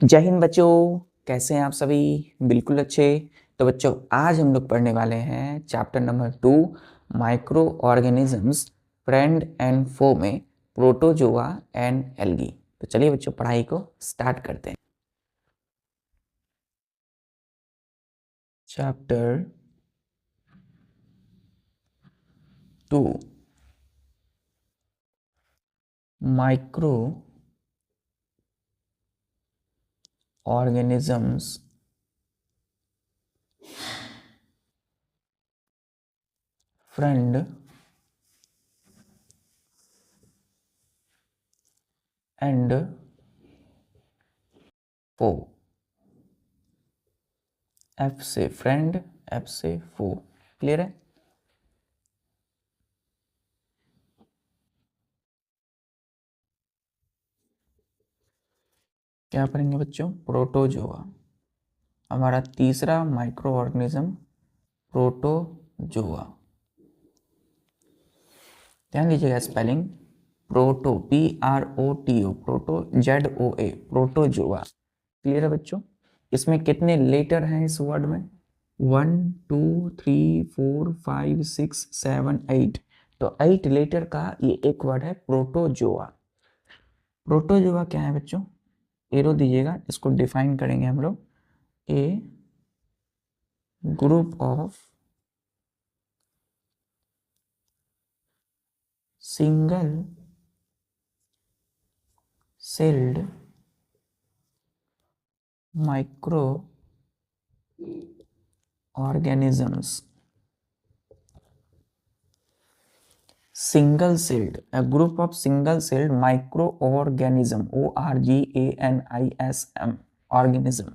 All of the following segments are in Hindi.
जय हिंद बच्चों, कैसे हैं आप सभी? बिल्कुल अच्छे। तो बच्चों, आज हम लोग पढ़ने वाले हैं chapter number 2 micro organisms friend and foe में प्रोटोजोआ एंड एल्गी। तो चलिए बच्चों, पढ़ाई को स्टार्ट करते हैं। Chapter 2 micro organisms friend and foe. F से फ्रेंड, एफ से फो। क्लियर है? क्या पढ़ेंगे बच्चों? प्रोटोजोआ, हमारा तीसरा माइक्रो ऑर्गेनिज्म प्रोटोजोआ। ध्यान दीजिएगा spelling, proto PROTO, proto ZOA, protozoa. Clear है बच्चों? इसमें कितने लेटर हैं इस वर्ड में? 1 2 3 4 5 6 7 8। तो 8 लेटर का ये एक वर्ड है प्रोटोजोआ। प्रोटोजोआ क्या है बच्चों? एरो दीजिएगा, इसको डिफाइन करेंगे हम लोग। A group of single celled micro organisms, single celled, a group of single celled microorganism, ORGANISM, organism,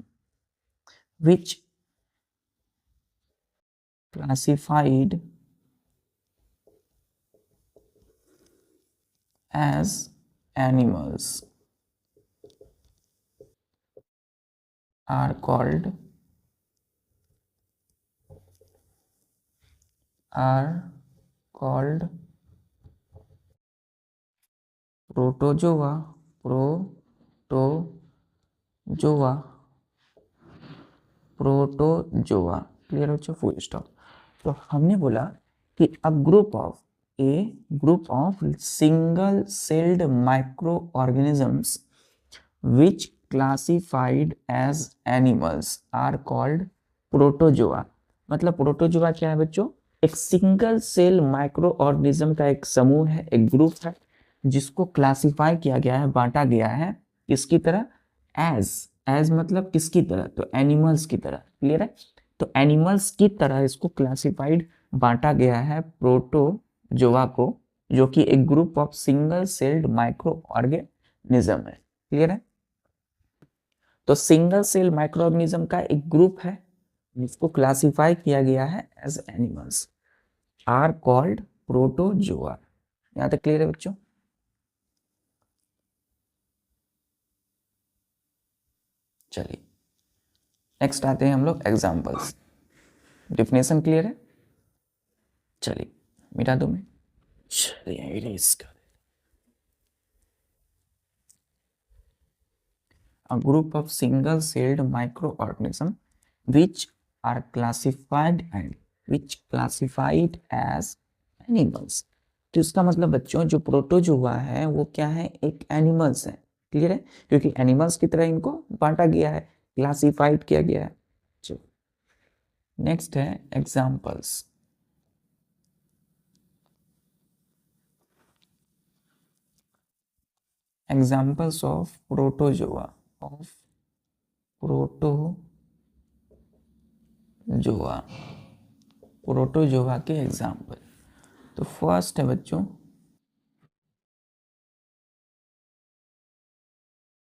which classified as animals are called protozoa, protozoa, protozoa. Clear हो? Full stop. तो हमने बोला कि a group of single celled micro organisms which classified as animals are called protozoa. मतलब प्रोटोजोआ क्या है बच्चों? एक सिंगल सेल माइक्रो ऑर्गेनिज्म का एक समूह है, एक ग्रुप है, जिसको क्लासिफाई किया गया है, बांटा गया है किसकी तरह? एज मतलब किसकी तरह? तो एनिमल्स की तरह। क्लियर है? तो एनिमल्स की तरह इसको क्लासिफाइड बांटा गया है प्रोटोजोआ को, जो कि एक group of single celled micro organism है। क्लियर है? तो सिंगल सेल माइक्रो ऑर्गेनिज्म का एक ग्रुप है जिसको क्लासिफाई किया गया है as animals, are called protozoa. यहां तक क्लियर है बच्चों? चलिए नेक्स्ट आते हैं हम लोग एग्जांपल्स। डिफिनेशन क्लियर है? चलिए मिटा दो मैं, चलिए इरेज कर। A group of single-celled microorganisms which are classified as animals। तो इसका मतलब बच्चों, जो प्रोटोजोआ है वो क्या है? एक एनिमल्स है। क्लियर है? क्योंकि एनिमल्स की तरह इनको बांटा गया है, क्लासिफाइड किया गया है। चलो नेक्स्ट है examples. Examples of protozoa, protozoa के एग्जांपल। तो फर्स्ट है बच्चों,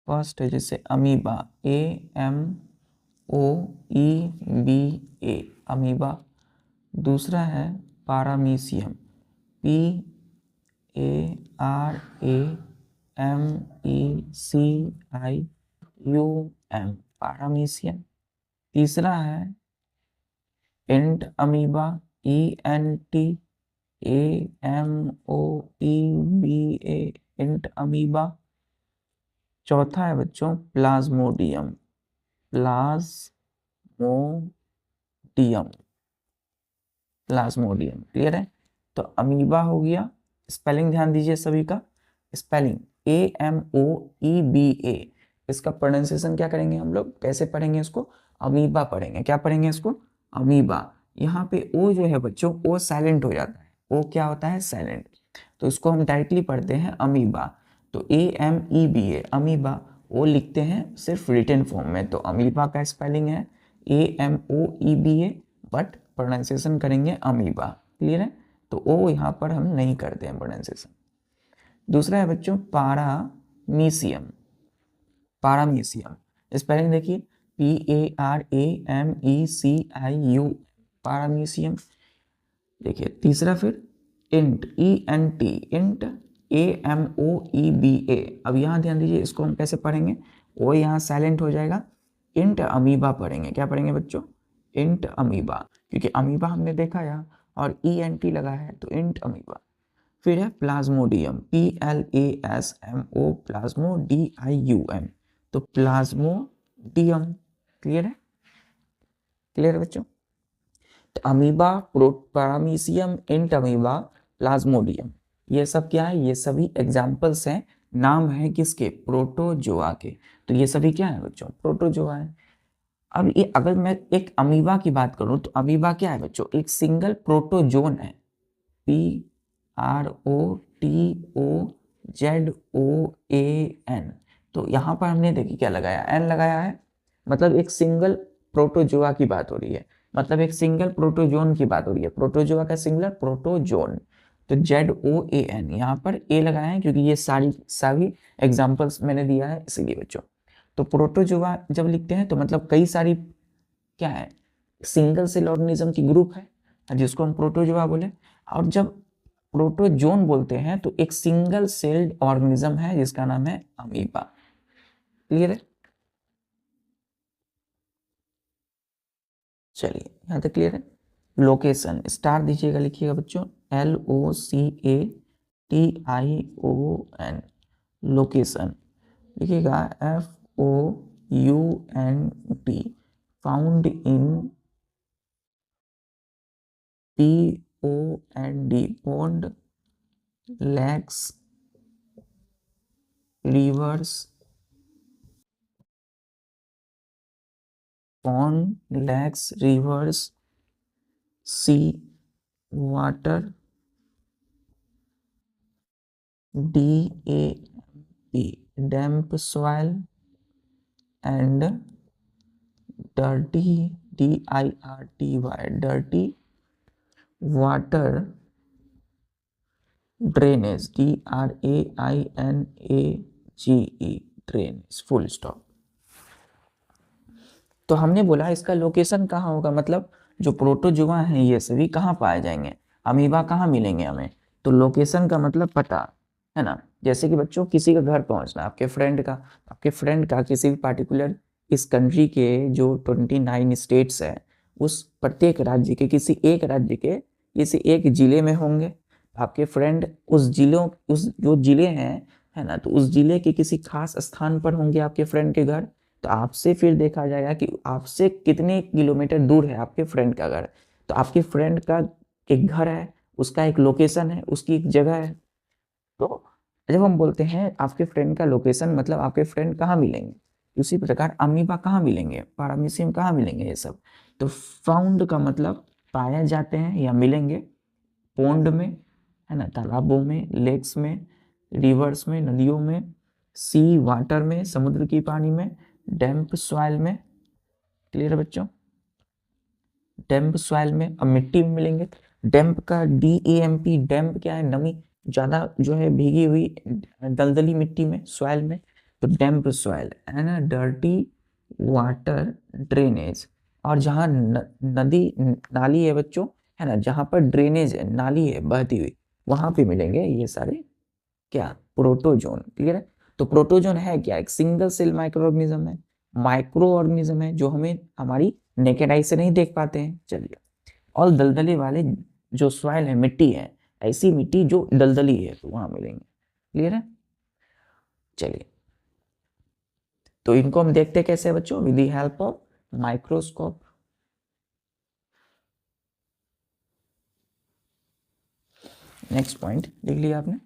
फर्स्ट है जैसे अमीबा, AMOEBA, अमीबा। दूसरा है पारामीशियम, PARAMECIUM, पारामीशियम। तीसरा है एंट अमीबा, ENTAMOEBA, एंट अमीबा। चौथा है बच्चों प्लाज्मोडियम, प्लाज्मोडियम, प्लाज्मोडियम। क्लियर है? तो अमीबा हो गया, स्पेलिंग ध्यान दीजिए सभी का, स्पेलिंग AMOEBA, इसका प्रोनाउंसिएशन क्या करेंगे हम लोग, कैसे पढ़ेंगे इसको, अमीबा पढ़ेंगे। क्या पढ़ेंगे इसको, अमीबा। यहाँ पे ओ जो है बच्चों, ओ साइलेंट हो जाता है, ओ क्या होता है, साइलेंट, तो इसको हम डायरेक्टली पढ़ते हैं अमीबा। तो AMEBA अमीबा, ओ लिखते हैं सिर्फ रिटन फॉर्म में, तो अमीबा का स्पेलिंग है AMOEBA, बट प्रोनाउंसिएशन करेंगे अमीबा। क्लियर है? तो ओ यहाँ पर हम नहीं करते हैं प्रोनाउंसिएशन। दूसरा है बच्चों पारामीशियम, पारामीशियम, स्पेलिंग देखिए PARAMECIU, पारामीशियम। देखिए तीसरा फिर इंट, ENT, इंट AMOEBA। अब यहाँ ध्यान दीजिए, इसको हम कैसे पढ़ेंगे, वो यहाँ साइलेंट हो जाएगा, इंट अमीबा पढ़ेंगे। क्या पढ़ेंगे बच्चों, इंट अमीबा, क्योंकि अमीबा हमने देखा यहाँ और ENT लगा है, तो इंट अमीबा। फिर है प्लाज्मोडियम, PLASMO, प्लाज्मोडियम, तो प्लाज्मोडियम। क्लियर है? क्लियर है बच्चों? तो अमीबा, पारामीशियम, इंट अमीबा, प्लाज्मोडियम, ये सब क्या है, ये सभी एग्जाम्पल्स हैं, नाम है किसके, प्रोटोजोआ के। तो ये सभी क्या है बच्चों, प्रोटोजोआ है। अब ये अगर मैं एक अमीबा की बात करूं, तो अमीबा क्या है बच्चों, एक सिंगल प्रोटोजोन है, PROTOZOAN। तो यहाँ पर हमने देखिए क्या लगाया, एन लगाया है, मतलब एक सिंगल प्रोटोजोआ की बात हो रही है, मतलब एक सिंगल प्रोटोजोन की बात हो रही है, प्रोटोजोआ का सिंगलर प्रोटोजोन। तो ZOAN, यहाँ पर ए लगाया है क्योंकि ये सभी एग्जाम्पल्स मैंने दिया है इसीलिए बच्चों। तो प्रोटोजोआ जब लिखते हैं तो मतलब कई सारी क्या है, सिंगल सेल ऑर्गेनिज्म की ग्रुप है जिसको हम प्रोटोजोआ बोले। और जब प्रोटोजोन बोलते हैं तो एक सिंगल सेल्ड ऑर्गेनिज्म है जिसका नाम है अमीबा। क्लियर है? चलिए यहाँ तक क्लियर है। लोकेशन, स्टार दीजिएगा, लिखिएगा बच्चों LOCATION, लोकेशन लिखिएगा FOUNT, found in POND, pond, lakes, rivers, pond, lakes, rivers, sea, water, DAMP, damp soil, and dirty, DIRTY, dirty water drainage, DRAINAGE, drainage, full stop। तो हमने बोला इसका लोकेशन कहाँ होगा, मतलब जो प्रोटोजोआ हैं ये सभी कहाँ पाए जाएंगे, अमीबा कहाँ मिलेंगे हमें, तो लोकेशन का मतलब पता है ना। जैसे कि बच्चों किसी का घर पहुंचना, आपके फ्रेंड का किसी भी पार्टिकुलर इस कंट्री के जो 29 स्टेट्स है, उस प्रत्येक राज्य के किसी एक राज्य के किसी एक जिले में होंगे, आपके फ्रेंड उस जो जिले हैं है ना, तो उस जिले के किसी खास स्थान पर होंगे आपके फ्रेंड के घर। तो आपसे फिर देखा जाएगा कि आपसे कितने किलोमीटर दूर है आपके फ्रेंड का घर। तो आपके फ्रेंड का एक घर है, उसका एक लोकेशन है, उसकी एक जगह है। तो जब हम बोलते हैं आपके फ्रेंड का लोकेशन, मतलब आपके फ्रेंड कहाँ मिलेंगे, उसी प्रकार अमीबा कहाँ मिलेंगे, पारामीशियम कहाँ मिलेंगे, ये सब। तो फाउंड का मतलब पाए जाते हैं या मिलेंगे, पोंड में है ना, तालाबों में, लेक्स में, रिवर्स में, नदियों में, सी वाटर में, समुद्र की पानी में, डैम्प सॉइल में। क्लियर है बच्चों? डैम्प सॉइल में, अब मिट्टी में मिलेंगे। डैम्प का DAMP, डैम्प क्या है, नमी, ज्यादा जो है भीगी हुई दलदली मिट्टी में, सॉइल में, तो डैम्प सॉइल है ना। डर्टी वाटर ड्रेनेज, और जहाँ नदी नाली है बच्चों है ना, जहाँ पर ड्रेनेज है, नाली है बहती हुई, वहां पे मिलेंगे ये सारे क्या, प्रोटोजोन। क्लियर है? तो प्रोटोजोन है क्या, एक सिंगल सेल माइक्रो ऑर्गेनिज्म है, माइक्रो ऑर्गेनिज्म है जो हमें हमारी नेकेड आई से नहीं देख पाते हैं। चलिए, और दलदले वाले जो सॉइल है, मिट्टी है, ऐसी मिट्टी जो दलदली है, तो वहां मिलेंगे। क्लियर है? चलिए, तो इनको हम देखते कैसे हैं बच्चों, with the help of microscope. Next point लिख लिया आपने।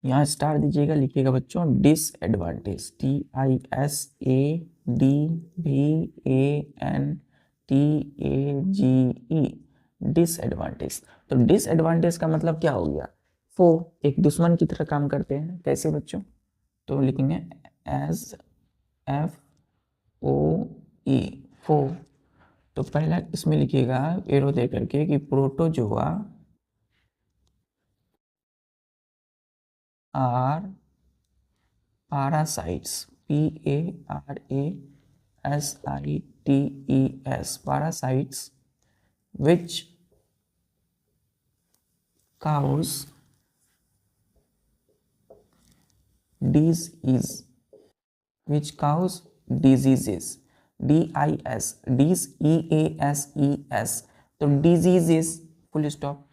यहाँ स्टार दीजिएगा, लिखिएगा बच्चों डिसएडवांटेज, DISADVANTAGE, डिसएडवांटेज। तो डिसएडवांटेज का मतलब क्या हो गया, वो एक दुश्मन की तरह काम करते हैं। कैसे बच्चों, तो लिखेंगे एज FOE, फो। तो पहला इसमें लिखिएगा एरो दे करके कि protozoa are parasites, PARASITES, parasites which cause disease, which cause diseases, DISEASES, तो diseases फुल स्टॉप।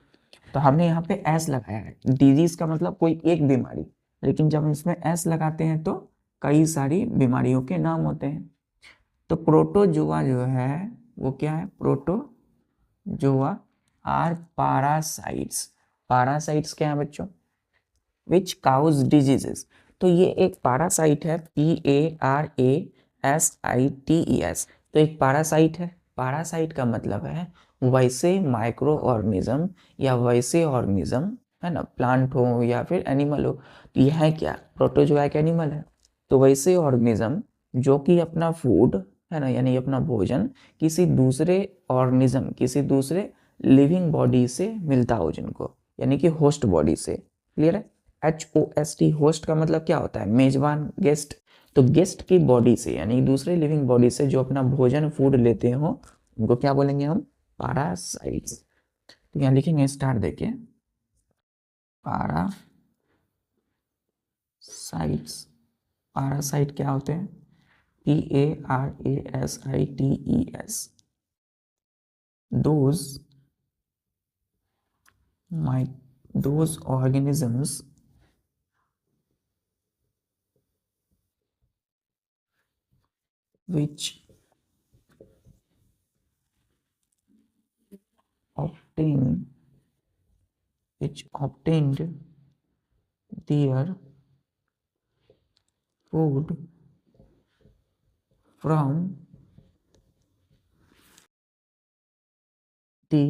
तो हमने यहाँ पे एस लगाया है, डिजीज का मतलब कोई एक बीमारी, लेकिन जब हम इसमें एस लगाते हैं तो कई सारी बीमारियों के नाम होते हैं। तो प्रोटोजोआ जो है वो क्या है, प्रोटोजोआ आर पारासाइट्स। पारासाइट्स क्या है बच्चों, विच काउज डिजीजेस। तो ये एक पारासाइट है, PARASITES। तो एक पारासाइट है, पारासाइट का मतलब है वैसे माइक्रो ऑर्गेनिज्म या वैसे ऑर्गेनिज्म, है ना, प्लांट हो या फिर एनिमल हो। तो यह है क्या, प्रोटोजोआ एक एनिमल है। तो वैसे ऑर्गेनिज्म जो कि अपना फूड, है ना, यानी अपना भोजन किसी दूसरे ऑर्गेनिज्म, किसी दूसरे लिविंग बॉडी से मिलता हो जिनको, यानी कि होस्ट बॉडी से। क्लियर है, HOST, होस्ट का मतलब क्या होता है, मेजबान, गेस्ट। तो गेस्ट की बॉडी से यानी दूसरे लिविंग बॉडी से जो अपना भोजन फूड लेते हो उनको क्या बोलेंगे हम, पारासाइट्स। तो यहाँ लिखेंगे स्टार देके, पारासाइट्स। पारासाइट क्या होते हैं, PARASITES, those those organisms which obtain which obtained their food from the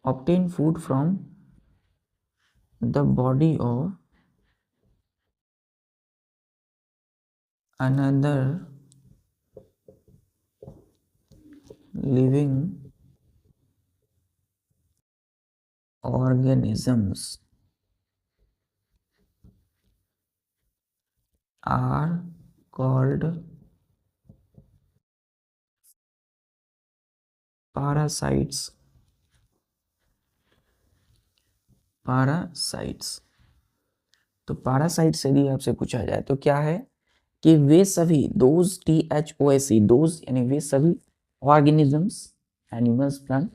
obtain food from the body of another living organisms are called parasites। पारासाइट्स। तो पारासाइट्स यदि आपसे पूछा जाए तो क्या है कि वे सभी, दोज THOSE, दोज यानी वे सभी ऑर्गेनिजम्स, एनिमल्स, प्लांट,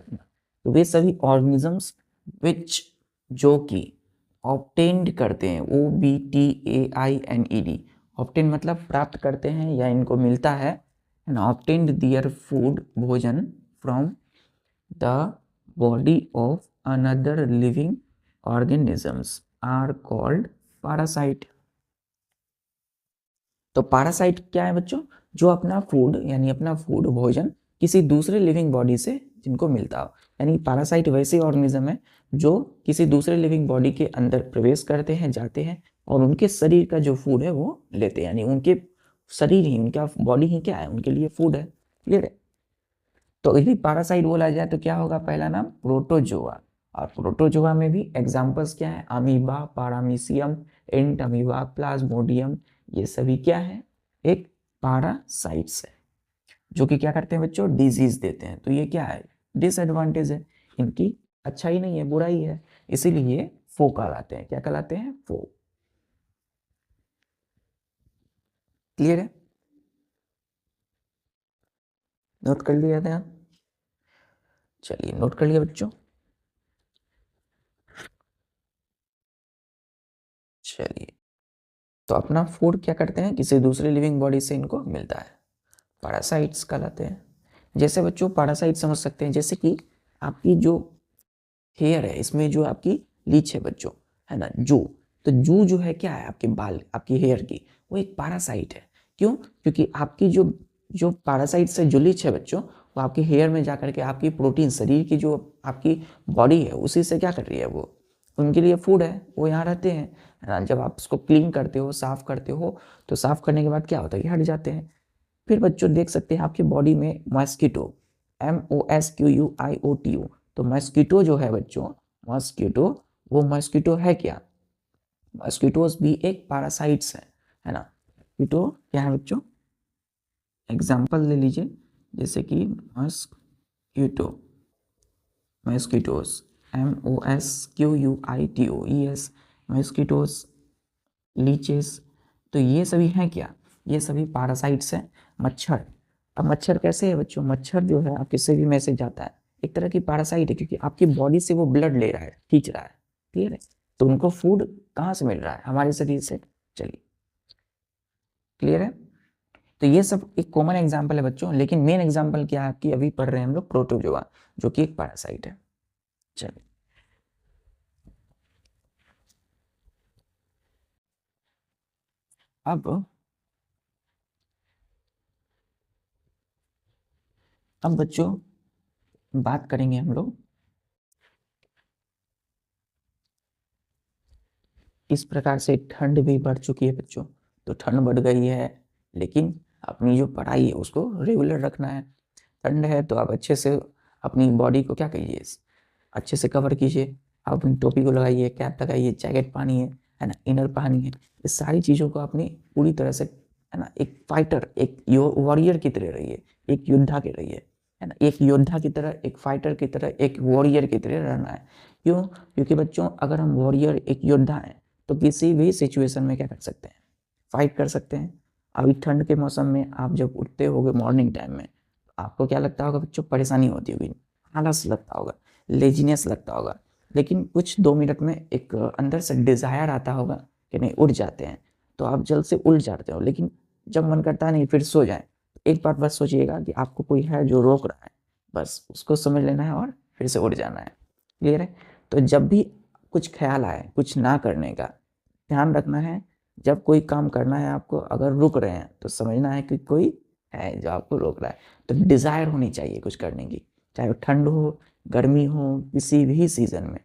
तो वे सभी ऑर्गेनिजम्स विच, जो कि ऑब्टेन्ड करते हैं, OBTAINED, ऑब्टेन मतलब प्राप्त करते हैं या इनको मिलता है, एंड ऑब्टेन्ड दियर फूड, भोजन, from the body of another living organisms are called parasite. तो पारासाइट क्या है बच्चों, जो अपना फूड यानी अपना फूड, भोजन किसी दूसरे लिविंग बॉडी से जिनको मिलता हो। यानी पारासाइट वैसे ऑर्गेनिज्म है जो किसी दूसरे लिविंग बॉडी के अंदर प्रवेश करते हैं, जाते हैं और उनके शरीर का जो फूड है वो लेते हैं, यानी उनके शरीर ही, उनका बॉडी ही क्या है, उनके लिए फूड है। क्लियर है। तो यदि पारासाइट बोला जाए तो क्या होगा, पहला नाम प्रोटोजोआ। और प्रोटोजोआ में भी एग्जाम्पल्स क्या है, अमीबा, पारामीशियम, एंट अमीबा, प्लाज्मोडियम, ये सभी क्या है, एक पारासाइट्स है जो कि क्या करते हैं बच्चों, डिजीज देते हैं। तो ये क्या है, डिसएडवांटेज है, इनकी अच्छा ही नहीं है, बुरा ही है, इसीलिए फो कहलाते हैं। क्या कहलाते हैं, फो। क्लियर है? नोट कर लिया था? चलिए नोट कर लिया बच्चों। चलिए, तो अपना फूड क्या करते हैं, किसी दूसरी लिविंग बॉडी से इनको मिलता है, पैरासाइट्स कहलाते हैं। जैसे बच्चों पैरासाइट समझ सकते हैं, जैसे कि आपकी जो हेयर है इसमें जो आपकी लीच है बच्चों, है ना, जू, तो जू जो है क्या है, आपके बाल, आपकी हेयर की, वो एक पैरासाइट है। क्यों? क्योंकि आपकी जो जो पैरासाइट से जो लीच है बच्चों, वो आपके हेयर में जाकर के आपकी प्रोटीन, शरीर की जो आपकी बॉडी है उसी से क्या कर रही है, वो उनके लिए फूड है, वो यहाँ रहते हैं, है ना। जब आप उसको क्लीन करते हो, साफ करते हो, तो साफ करने के बाद क्या होता है कि हट जाते हैं। फिर बच्चों देख सकते हैं आपकी बॉडी में मॉस्किटो, MOSQUIOTO, तो मॉस्किटो जो है बच्चों, मॉस्किटो, वो मॉस्किटो है क्या, मॉस्किटोज भी एक पैरासाइट्स है ना। मॉस्किटो क्या है बच्चों, एग्जाम्पल ले लीजिए, जैसे कि mosquito, mosquitoes, MOSQUITOES, mosquitoes, leches, तो ये सभी हैं क्या, ये सभी पैरासाइट्स हैं। मच्छर, अब मच्छर कैसे है बच्चों, मच्छर जो है आपके शरीर में से जाता है, एक तरह की पैरासाइट है, क्योंकि आपकी बॉडी से वो ब्लड ले रहा है, खींच रहा है, क्लियर है। तो उनको फूड कहाँ से मिल रहा है, हमारे शरीर से। चलिए, क्लियर है। तो ये सब एक कॉमन एग्जाम्पल है बच्चों, लेकिन मेन एग्जाम्पल क्या है आपकी, अभी पढ़ रहे हैं हम लोग प्रोटोजोआ, जो कि एक पैरासाइट है। चलिए, अब बच्चों बात करेंगे हम लोग, इस प्रकार से ठंड भी बढ़ चुकी है बच्चों, तो ठंड बढ़ गई है, लेकिन अपनी जो पढ़ाई है उसको रेगुलर रखना है। ठंड है तो आप अच्छे से अपनी बॉडी को क्या करिए, अच्छे से कवर कीजिए, आप अपनी टोपी को लगाइए, कैप लगाइए, जैकेट पहनिए, है ना, इनर पहनिए, ये सारी चीज़ों को अपनी पूरी तरह से, है ना, एक फाइटर, एक वॉरियर की तरह रहिए, एक योद्धा के रहिए, है ना, एक योद्धा की तरह, एक फाइटर की तरह, एक वॉरियर की तरह रहना है। क्यों? क्योंकि बच्चों अगर हम वॉरियर, एक योद्धा हैं, तो किसी भी सिचुएशन में क्या कर सकते हैं, फाइट कर सकते हैं। अभी ठंड के मौसम में आप जब उठते होगे मॉर्निंग टाइम में, आपको क्या लगता होगा बच्चों, परेशानी होती होगी, आलस लगता होगा, लेजीनेस लगता होगा, लेकिन कुछ 2 मिनट में एक अंदर से डिज़ायर आता होगा कि नहीं, उठ जाते हैं, तो आप जल्द से उठ जाते हो। लेकिन जब मन करता है नहीं, फिर सो जाए, एक बात बस सोचिएगा कि आपको कोई है जो रोक रहा है, बस उसको समझ लेना है और फिर से उठ जाना है, क्लियर है। तो जब भी कुछ ख्याल आए कुछ ना करने का, ध्यान रखना है, जब कोई काम करना है आपको, अगर रुक रहे हैं तो समझना है कि कोई है जो आपको रोक रहा है। तो डिज़ायर होनी चाहिए कुछ करने की, चाहे वो ठंड हो, गर्मी हो, किसी भी सीज़न में,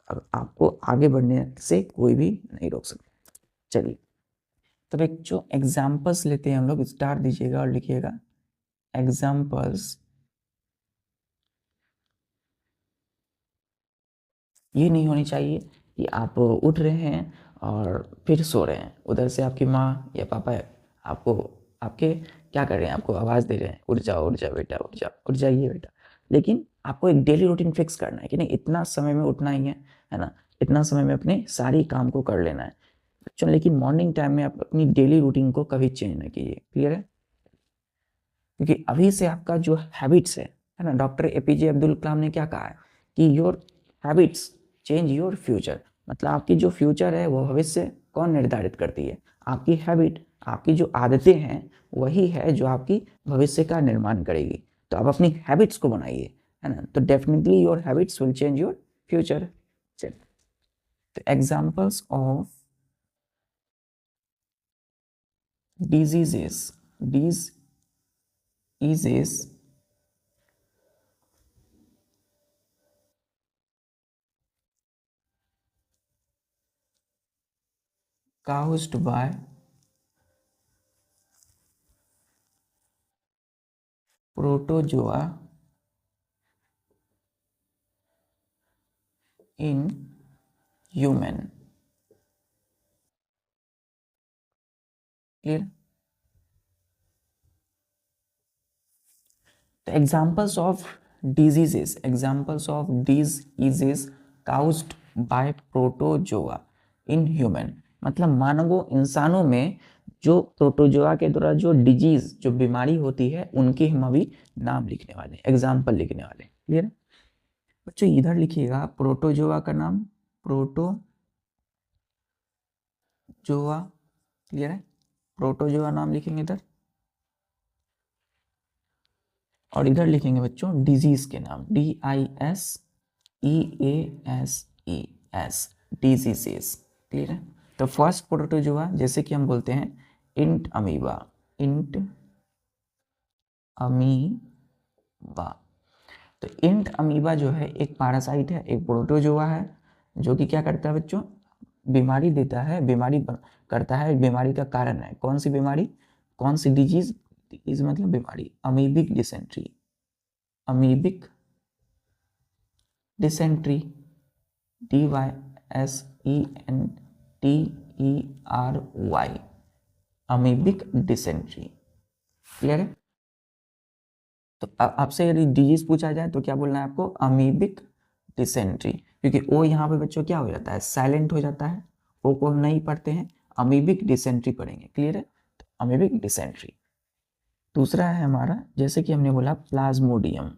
अब आपको आगे बढ़ने से कोई भी नहीं रोक सकता। चलिए, तो एक जो एग्जाम्पल्स लेते हैं हम लोग, स्टार दीजिएगा और लिखिएगा एग्जाम्पल्स। ये नहीं होनी चाहिए कि आप उठ रहे हैं और फिर सो रहे हैं, उधर से आपकी माँ या पापा आपको, आपके क्या कर रहे हैं, आपको आवाज़ दे रहे हैं, उठ जाओ उठ जाओ बेटा, उठ जाओ, उठ जाइए बेटा। लेकिन आपको एक डेली रूटीन फिक्स करना है कि नहीं, इतना समय में उठना ही है ना, इतना समय में अपने सारी काम को कर लेना है बच्चों। लेकिन मॉर्निंग टाइम में आप अपनी डेली रूटीन को कभी चेंज ना कीजिए, क्लियर है। क्योंकि अभी से आपका जो हैबिट्स है ना, डॉक्टर APJ अब्दुल कलाम ने क्या कहा है कि your habits change your future, मतलब आपकी जो फ्यूचर है वो भविष्य कौन निर्धारित करती है, आपकी हैबिट, आपकी जो आदतें हैं वही है जो आपकी भविष्य का निर्माण करेगी। तो आप अपनी हैबिट्स को बनाइए, है ना, तो definitely your habits will change your future. चलिए, तो examples of diseases, diseases caused by protozoa in human, clear। The examples of diseases caused by protozoa in human, मतलब मानवों, इंसानों में जो प्रोटोजोआ के द्वारा जो डिजीज जो बीमारी होती है उनके हम अभी नाम लिखने वाले हैं, एग्जाम्पल लिखने वाले हैं। क्लियर है बच्चों? इधर लिखिएगा प्रोटोजोआ का नाम, प्रोटोजोआ। क्लियर है? प्रोटोजोआ नाम लिखेंगे इधर, और इधर लिखेंगे बच्चों डिजीज के नाम, DISEASES, डिजीजेस। क्लियर है? तो फर्स्ट प्रोटोजोआ जैसे कि हम बोलते हैं इंट अमीबा, इंट अमीबा। तो इंट अमीबा जो है एक पैरासाइट है, एक प्रोटोजोआ है, जो कि क्या करता है बच्चों, बीमारी देता है, करता है, बीमारी का कारण है। कौन सी बीमारी, कौन सी डिजीज, डिजीज मतलब बीमारी, amoebic dysentery, amoebic dysentery, DYSENTERY, amoebic dysentery. Clear है? तो आपसे यदि डिजीज पूछा जाए तो क्या बोलना है आपको, अमीबिक डिसेंट्री, क्योंकि ओ यहाँ पे बच्चों क्या हो जाता है, साइलेंट हो जाता है, ओ को हम नहीं पढ़ते हैं, अमीबिक डिसेंट्री पढ़ेंगे। क्लियर है? तो अमीबिक डिसेंट्री। दूसरा है हमारा, जैसे कि हमने बोला प्लाज्मोडियम,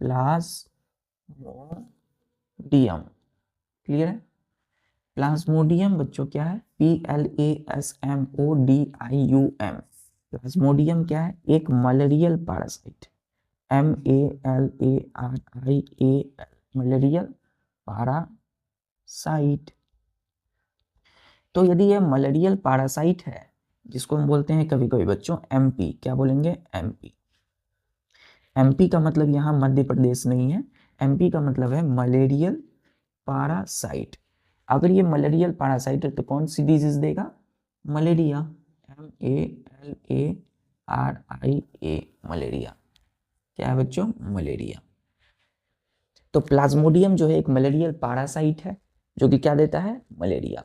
प्लाज्मोडियम। क्लियर है? प्लाज्मोडियम बच्चों क्या है, PLASMODIUM। प्लाज्मोडियम क्या है, एक malarial parasite, MALARIAL, malarial parasite. तो यदि यह मलेरियल पैरासाइट है, जिसको हम बोलते हैं कभी कभी बच्चों MP, क्या बोलेंगे, MP। MP का मतलब यहाँ मध्य प्रदेश नहीं है, MP का मतलब है मलेरियल पैरासाइट। अगर ये मलेरियल पैरासाइट है तो कौन सी डिजीज देगा, मलेरिया, MALARIA, मलेरिया। क्या है बच्चों, मलेरिया। तो प्लाज्मोडियम जो है एक मलेरियल पैरासाइट है, जो कि क्या देता है, मलेरिया।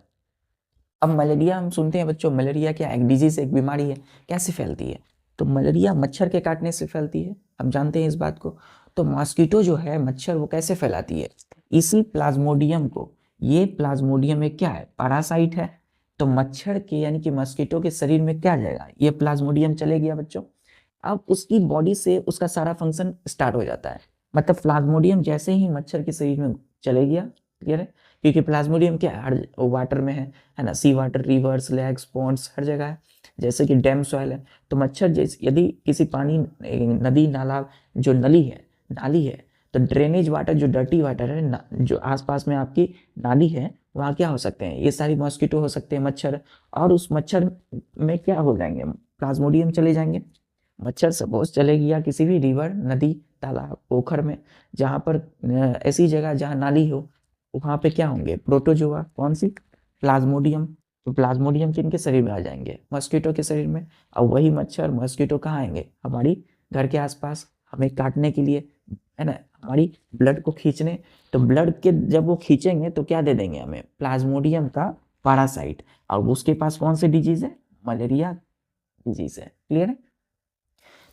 अब मलेरिया हम सुनते हैं बच्चों, मलेरिया क्या, एक डिजीज, एक बीमारी है, कैसे फैलती है, तो मलेरिया मच्छर के काटने से फैलती है, हम जानते हैं इस बात को। तो मॉस्किटो जो है, मच्छर, वो कैसे फैलाती है, इसी प्लाज्मोडियम को। ये प्लाज्मोडियम एक क्या है, पैरासाइट है। तो मच्छर के यानी कि मॉस्किटो के शरीर में क्या जाएगा, ये प्लाज्मोडियम चले गया बच्चों। अब उसकी बॉडी से उसका सारा फंक्शन स्टार्ट हो जाता है, मतलब प्लाज्मोडियम जैसे ही मच्छर के शरीर में चले गया। क्लियर है? क्योंकि प्लाज्मोडियम क्या है, हर वाटर में है ना, सी वाटर, रिवर्स, लेक्स, पॉन्ड्स, हर जगह है, जैसे कि डैम सॉइल है। तो मच्छर जैसे यदि किसी पानी, नदी नाला, जो नाली है, तो ड्रेनेज वाटर, जो डर्टी वाटर है जो आसपास में आपकी नाली है, वहाँ क्या हो सकते हैं, ये सारी मॉस्किटो हो सकते हैं, मच्छर। और उस मच्छर में क्या हो जाएंगे, प्लाज्मोडियम चले जाएंगे। मच्छर सपोज चले गया किसी भी रिवर, नदी, तालाब, पोखर में, जहाँ पर ऐसी जगह जहाँ नाली हो, वहाँ पे क्या होंगे, प्रोटोजोआ, कौन सी, प्लाज्मोडियम। तो प्लाज्मोडियम किनके शरीर में आ जाएंगे, मस्कीटो के शरीर में। और वही मच्छर, मस्कीटो कहाँ आएंगे, हमारी घर के आसपास, हमें काटने के लिए, है ना, हमारी ब्लड को खींचने। तो ब्लड के जब वो खींचेंगे तो क्या दे देंगे हमें, प्लाज्मोडियम का पैरासाइट। और उसके पास कौन सी डिजीज है, मलेरिया डिजीज है। क्लियर है?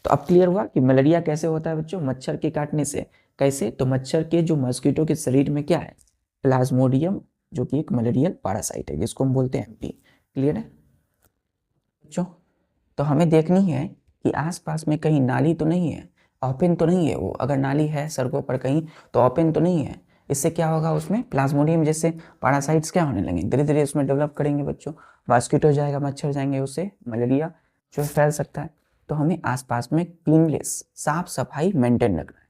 तो अब क्लियर हुआ कि मलेरिया कैसे होता है बच्चों, मच्छर के काटने से। कैसे, तो मच्छर के जो मस्कीटो के शरीर में क्या है, प्लाज्मोडियम, जो कि एक मलेरियल पैरासाइट है, जिसको हम बोलते हैं MP। क्लियर है बच्चों? तो हमें देखनी है कि आसपास में कहीं नाली तो नहीं है, ओपन तो नहीं है वो, अगर नाली है सड़कों पर कहीं तो ओपन तो नहीं है। इससे क्या होगा, उसमें प्लाज्मोडियम जैसे पैरासाइट्स क्या होने लगेंगे, धीरे धीरे उसमें डेवलप करेंगे बच्चों, मॉस्किटो जाएगा, मच्छर जाएंगे, उससे मलेरिया जो फैल सकता है। तो हमें आसपास में क्लीननेस, साफ सफाई मेंटेन रखना है,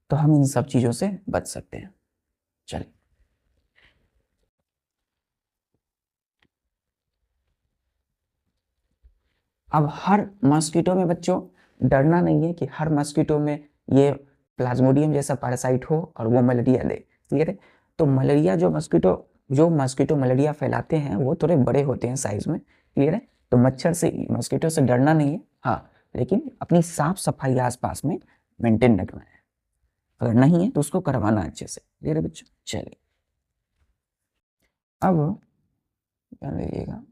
तो हम इन सब चीज़ों से बच सकते हैं। चलिए, अब हर मॉस्किटो में बच्चों डरना नहीं है कि हर मॉस्किटो में ये प्लाज्मोडियम जैसा पैरासाइट हो और वो मलेरिया दे। ठीक है? तो मलेरिया जो मॉस्किटो मलेरिया फैलाते हैं वो थोड़े बड़े होते हैं साइज में। क्लियर है? तो मच्छर से, मॉस्किटो से डरना नहीं है, हाँ, लेकिन अपनी साफ सफाई आसपास में मेंटेन रखना है। अगर नहीं है तो उसको करवाना अच्छे से। क्लियर है बच्चों? चलिए, अब ध्यान दीजिएगा।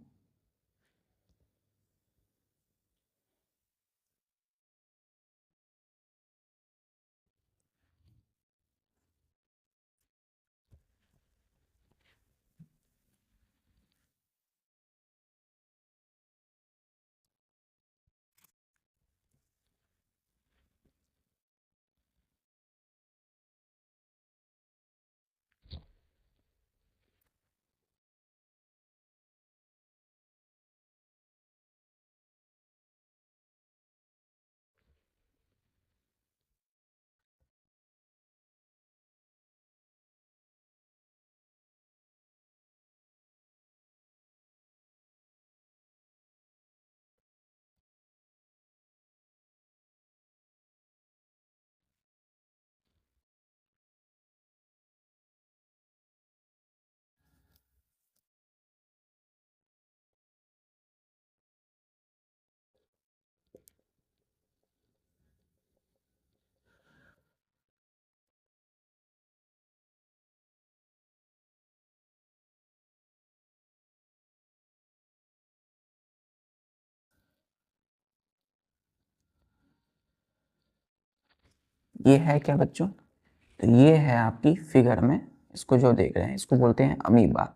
ये है क्या बच्चों? तो ये है आपकी फिगर में, इसको जो देख रहे हैं इसको बोलते हैं अमीबा,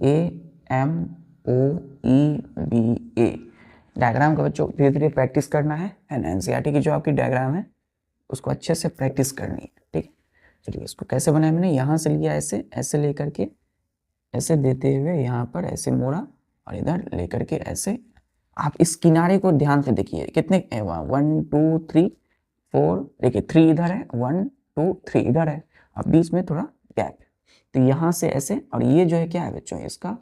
AMOEBA। डायग्राम का बच्चों धीरे धीरे प्रैक्टिस करना है एंड एनसीईआरटी की जो आपकी डायग्राम है उसको अच्छे से प्रैक्टिस करनी है, ठीक है। चलिए इसको कैसे बनाया मैंने, यहाँ से लिया ऐसे ऐसे लेकर के ऐसे देते हुए यहाँ पर ऐसे मोड़ा और इधर लेकर के ऐसे। आप इस किनारे को ध्यान से देखिए कितने 1 2 3 4, देखिए 3 इधर है, 1 2 3 इधर है, अब बीच में थोड़ा गैप है। तो यहाँ से ऐसे, और ये जो है क्या है बच्चों, इसका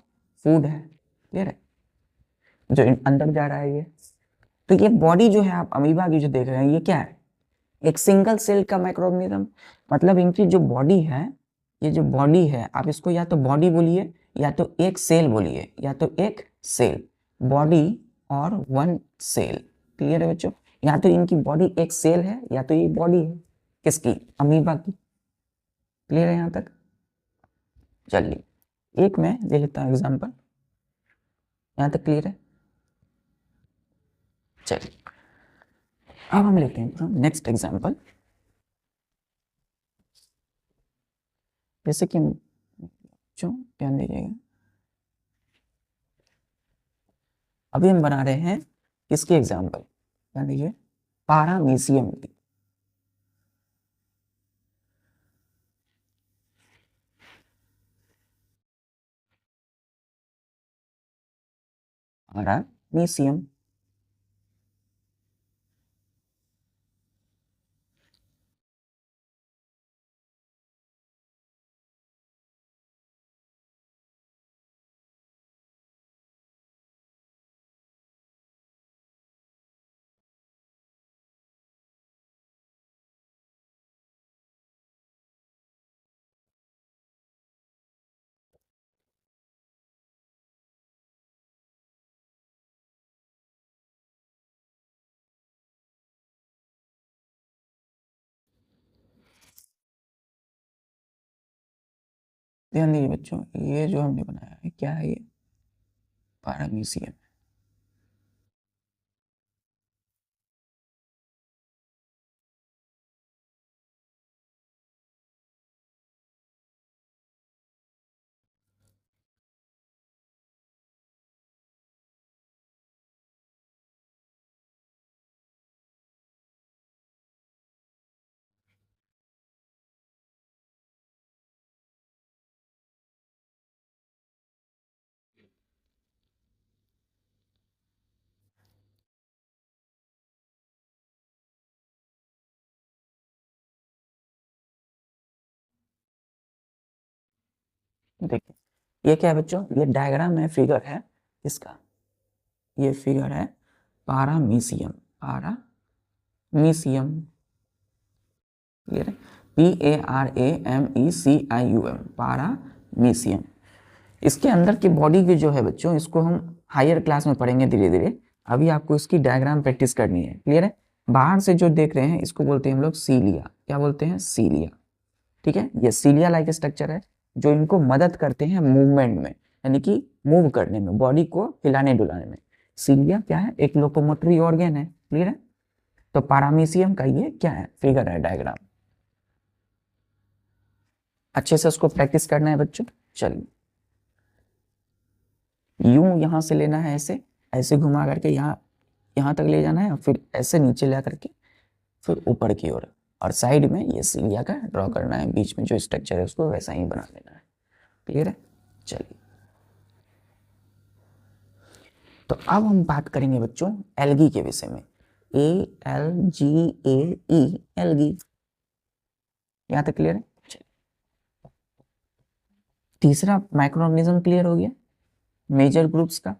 फूड है, क्लियर है, जो अंदर जा रहा है ये। तो ये बॉडी जो है आप अमीबा की जो देख रहे हैं ये क्या है, एक सिंगल सेल का माइक्रोऑर्गेनिज्म। मतलब इनकी जो बॉडी है, ये जो बॉडी है आप इसको या तो बॉडी बोलिए या तो एक सेल बोलिए, या तो एक सेल, बॉडी और वन सेल, क्लियर है बच्चों। या तो इनकी बॉडी एक सेल है या तो ये बॉडी है किसकी, अमीबा की, क्लियर है यहाँ तक। चलिए एक मैं ले लेता हूँ एग्जाम्पल, यहाँ तक क्लियर है। चलिए अब हम लेते हैं नेक्स्ट एग्जाम्पल, जैसे कि जो ध्यान दीजिएगा, अभी हम बना रहे हैं किसकी एग्जाम्पल, ध्यान दीजिए, पारामीशियम की। पारामीशियम, ध्यान दीजिए बच्चों, ये जो हमने बनाया है क्या है, ये पारामीशियम। देखिए ये क्या है बच्चों, ये डायग्राम है, फिगर है इसका, ये फिगर है पारामीशियम, पारामीशियम, क्लियर है, PARAMECIUM, पारामीशियम। इसके अंदर की बॉडी की जो है बच्चों, इसको हम हायर क्लास में पढ़ेंगे धीरे धीरे, अभी आपको इसकी डायग्राम प्रैक्टिस करनी है, क्लियर है। बाहर से जो देख रहे हैं इसको बोलते हैं हम लोग सीलिया, क्या बोलते हैं, सीलिया, ठीक है। ये सीलिया लाइक स्ट्रक्चर है जो इनको मदद करते हैं मूवमेंट में, यानी कि मूव करने में, बॉडी को हिलाने डुलाने में। सीलिया क्या है, एक लोकोमोटरी ऑर्गन है, क्लियर है। तो पारामीशियम का ये क्या है, फिगर है, डायग्राम। अच्छे से उसको प्रैक्टिस करना है बच्चों। चलिए यूं यहां से लेना है, ऐसे ऐसे घुमा करके यहाँ तक ले जाना है, और फिर ऐसे नीचे ला करके फिर ऊपर की ओर, और साइड में ये सीलिया का ड्रॉ करना है, बीच में जो स्ट्रक्चर है उसको वैसा ही बना लेना है, क्लियर है। चलिए तो अब हम बात करेंगे बच्चों एल्गी के विषय में, ALGAE, एल्गी, यहाँ तक क्लियर है। तीसरा माइक्रोऑर्गेनिज्म क्लियर हो गया मेजर ग्रुप्स का।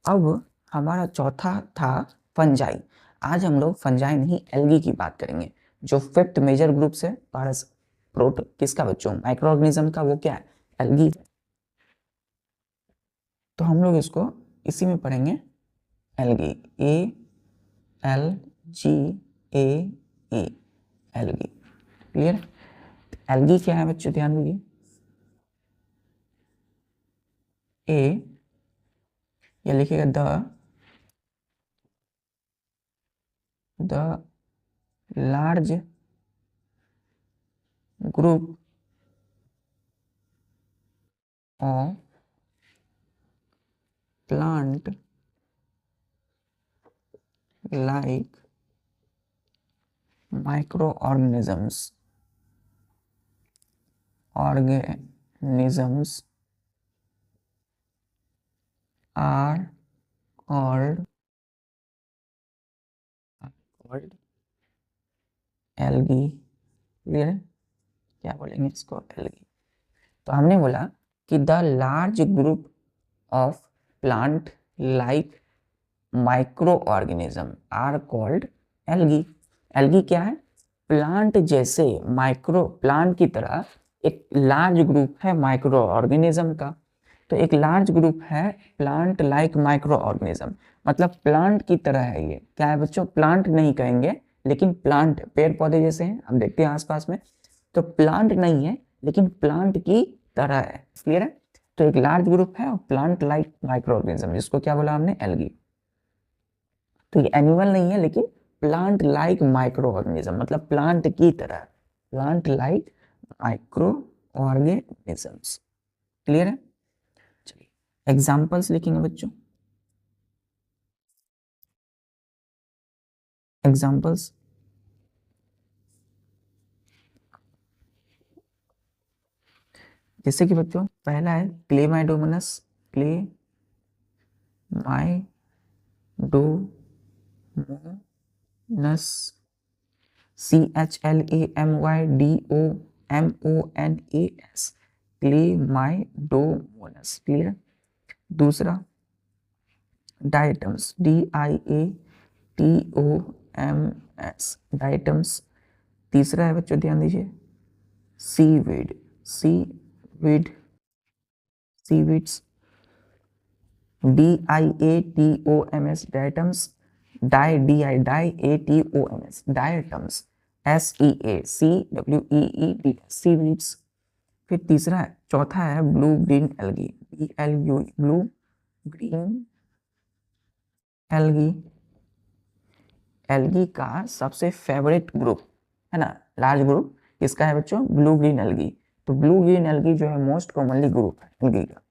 अब हमारा चौथा था फंजाई। आज हम लोग फंजाई नहीं एल्गी की बात करेंगे। जो फिफ्थ मेजर ग्रुप्स है पारस प्रोट किसका बच्चों, माइक्रोऑर्गेनिज्म का, वो क्या है, एल्गी। तो हम लोग इसको इसी में पढ़ेंगे, algae, ALGAE, algae, clear. Algae क्या है बच्चों, ध्यान दीजिए, ए, या लिखिएगा the large group of plant like microorganisms organisms are called algae। Clear है? क्या बोलेंगे इसको? algae। तो हमने बोला कि the large group of plant like microorganism are called algae. Algae क्या है? प्लांट जैसे, माइक्रो प्लांट की तरह एक लार्ज ग्रुप है माइक्रो ऑर्गेनिज्म का। तो एक लार्ज ग्रुप है प्लांट लाइक माइक्रो ऑर्गेनिज्म, मतलब प्लांट की तरह है। ये क्या है बच्चों? प्लांट नहीं कहेंगे, लेकिन प्लांट पेड़ पौधे जैसे हैं, हम देखते हैं आसपास में। तो प्लांट नहीं है, लेकिन प्लांट की तरह है। क्लियर है? तो एक लार्ज ग्रुप है प्लांट लाइक माइक्रो ऑर्गेनिज्म, जिसको क्या बोला हमने? एल्गी। तो ये एनिमल नहीं है, लेकिन प्लांट लाइक माइक्रो ऑर्गेनिज्म, मतलब प्लांट की तरह, plant like micro organisms. Clear है? चलिए एग्जांपल्स लिखेंगे बच्चों। एग्जांपल्स जैसे कि बच्चों पहला है chlamydomonas. Chlamydomonas, CHLAMYDOMONAS, chlamydomonas. Clear? दूसरा डायटम्स, DIATOMS, डायटम्स। तीसरा है बच्चों ध्यान दीजिए seaweed, seaweeds, DIATOMS, diatoms. DIATOMS, diatoms. SEACWEED, seaweeds. फिर तीसरा है, चौथा है blue green algae, BLU, blue green algae. Algae का सबसे फेवरेट ग्रुप है ना, लार्ज ग्रुप किसका है बच्चों? Blue green algae. तो ब्लू ग्रीन एल्गी जो है मोस्ट कॉमनली ग्रुप है एल्गी का।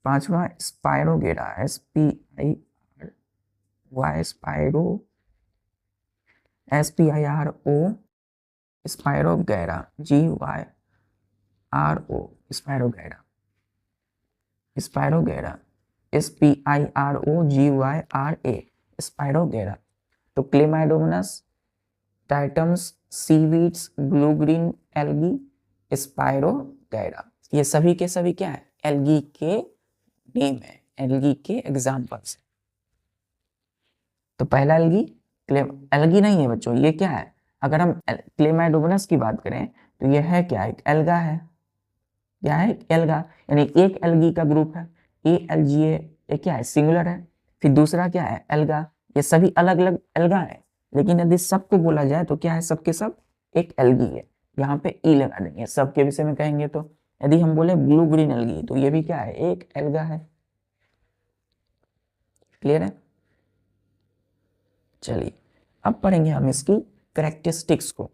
पांचवा spirogyra, SPIRY, SPIRO, spirogyra, GYRO, spirogyra, spirogyra, SPIROGYRA, spirogyra. तो chlamydomonas, diatoms, seaweeds, blue green algae, spirogyra, ये सभी के सभी क्या है? एल्गी के नेम है, एल्गी के एग्जांपल्स। तो पहला एल्गी एल्गी नहीं है बच्चों, ये क्या है? अगर हम क्लेमाइडोमोनस की बात करें तो यह है क्या? एक एल्गा है। क्या है? एल्गा, यानी एक एल्गी का ग्रुप है, ALGA। ये क्या है? सिंगुलर है। फिर दूसरा क्या है? एल्गा। ये सभी अलग अलग एल्गा है, लेकिन यदि सबको बोला जाए तो क्या है? सबके सब एक एल्गी है। यहाँ पे ई लगा देंगे सबके विषय में कहेंगे तो। यदि हम बोले ब्लू ग्रीन एल्गी, तो ये भी क्या है? एक एल्गा है। क्लियर है? चलिए अब पढ़ेंगे हम इसकी कैरेक्टरिस्टिक्स को।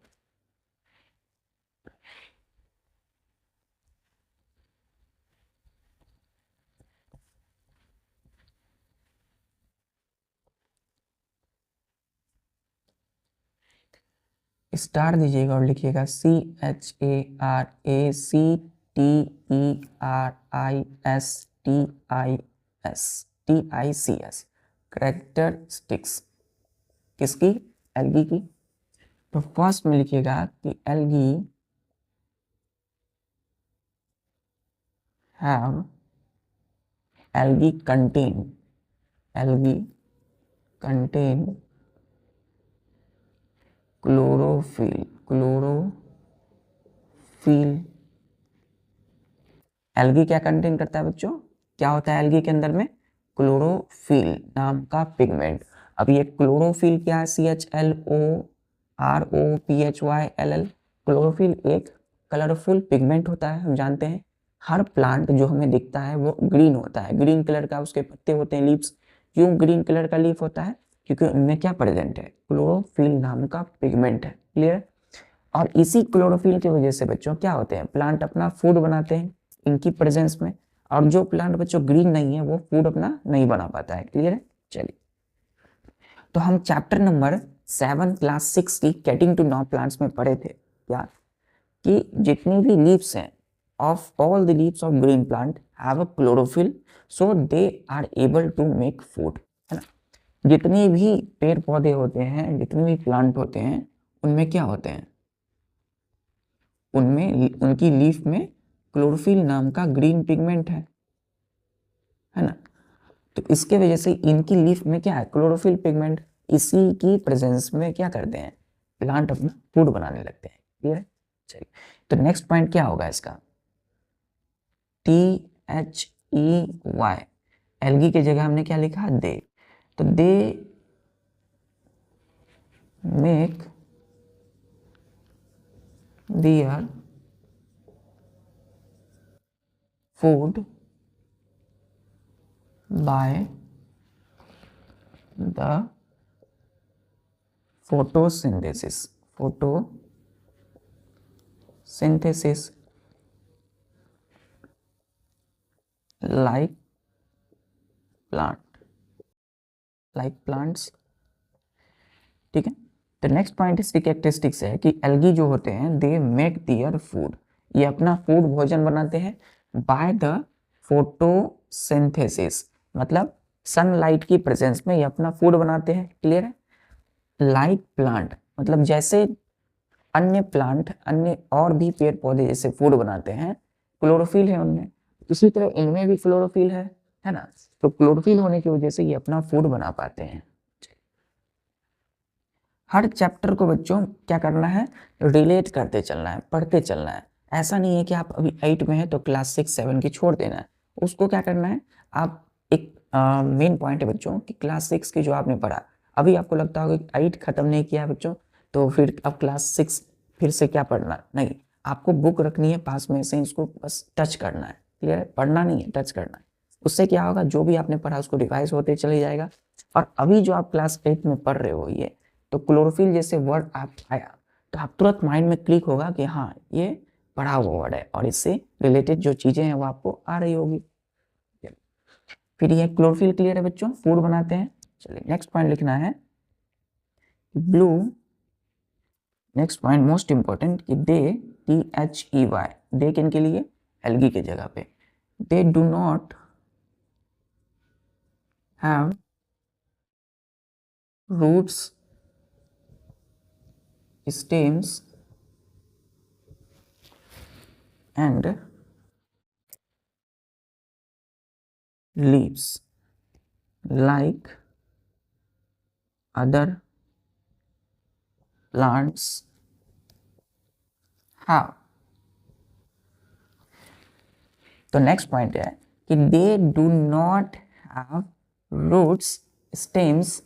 स्टार दीजिएगा और लिखिएगा CHARACTERISTICS, कैरेक्टरिस्टिक्स किसकी? एल्गी की। तो फर्स्ट में लिखिएगा कि algae have, algae contain chlorophyll. Algae क्या कंटेन करता है बच्चों? क्या होता है एल्गी के अंदर में? क्लोरोफिल नाम का पिगमेंट। अब ये क्लोरोफिल क्या है? CHLOROPHYLL। क्लोरोफिल एक कलरफुल पिगमेंट होता है। हम जानते हैं हर प्लांट जो हमें दिखता है वो ग्रीन होता है, ग्रीन कलर का उसके पत्ते होते हैं, लीव्स। क्यों ग्रीन कलर का लीफ होता है? क्योंकि उनमें क्या प्रेजेंट है? क्लोरोफिल नाम का पिगमेंट है। क्लियर? और इसी क्लोरोफिल की वजह से बच्चों क्या होते हैं, प्लांट अपना फूड बनाते हैं इनकी प्रेजेंस में, और जो प्लांट बच्चों ग्रीन नहीं है वो फूड अपना नहीं बना पाता है। क्लियर है? चलिए, तो हम चैप्टर नंबर 7 क्लास 6 की गेटिंग टू नो प्लांट्स में पढ़े थे क्या, कि जितनी भी लीव्स हैं of all the leaves of green plant have a chlorophyll so they are able to make food, है ना। जितने भी पेड़ पौधे होते हैं, जितने भी प्लांट होते हैं, उनमें क्या होते हैं, उनमें उनकी लीफ में क्लोरोफिल नाम का ग्रीन पिगमेंट है ना। तो इसके वजह से इनकी लीफ में क्या है, क्लोरोफिल पिगमेंट, इसी की प्रेजेंस में क्या करते हैं, प्लांट अपना फूड बनाने लगते हैं। क्लियर है? चलिए, तो नेक्स्ट पॉइंट क्या होगा इसका, THEY, एल्गी के जगह हमने क्या लिखा, दे, तो they make their food by the photosynthesis like plants। ठीक है, तो नेक्स्ट पॉइंट इसकी कैरेक्टरिस्टिक्स है कि एल्गी जो होते हैं दे मेक दियर फूड, ये अपना फूड भोजन बनाते हैं बाय द फोटोसिंथेसिस, मतलब सनलाइट की प्रेजेंस में ये अपना फूड बनाते हैं। क्लियर है? लाइक प्लांट मतलब जैसे अन्य प्लांट, अन्य और भी पेड़ पौधे जैसे फूड बनाते हैं, क्लोरोफिल है उनमें, उसी तरह इनमें भी क्लोरोफिल है ना। तो क्लोरोफिल होने की वजह से ये अपना फूड बना पाते हैं। हर चैप्टर को बच्चों क्या करना है, रिलेट करते चलना है, पढ़ते चलना है। ऐसा नहीं है कि आप अभी 8 में है तो क्लास 6 7 की छोड़ देना है, उसको क्या करना है, आप एक मेन पॉइंट है बच्चों कि क्लास 6 की जो आपने पढ़ा, अभी आपको लगता होगा कि 8 खत्म नहीं किया बच्चों तो फिर अब क्लास 6 फिर से क्या पढ़ना, नहीं, आपको बुक रखनी है पास में से, इसको बस टच करना है। क्लियर है? पढ़ना नहीं है, टच करना है। उससे क्या होगा, जो भी आपने पढ़ा उसको रिवाइज होते चले जाएगा। और अभी जो आप क्लास 8 में पढ़ रहे हो ये, तो क्लोरोफिल जैसे वर्ड आप आया तो आप तुरंत माइंड में क्लिक होगा कि हाँ ये पढ़ा हुआ वर्ड है और इससे रिलेटेड जो चीजें हैं वो आपको आ रही होगी। फिर ये क्लोरोफिल क्लियर है बच्चों, फूड बनाते हैं। चलिए नेक्स्ट पॉइंट लिखना है blue, next point most important कि दे, THEY, दे किनके लिए, एल्गी के जगह पे, they do not have roots, stems and leaves like other plants have। तो नेक्स्ट पॉइंट है कि they do not have roots, stems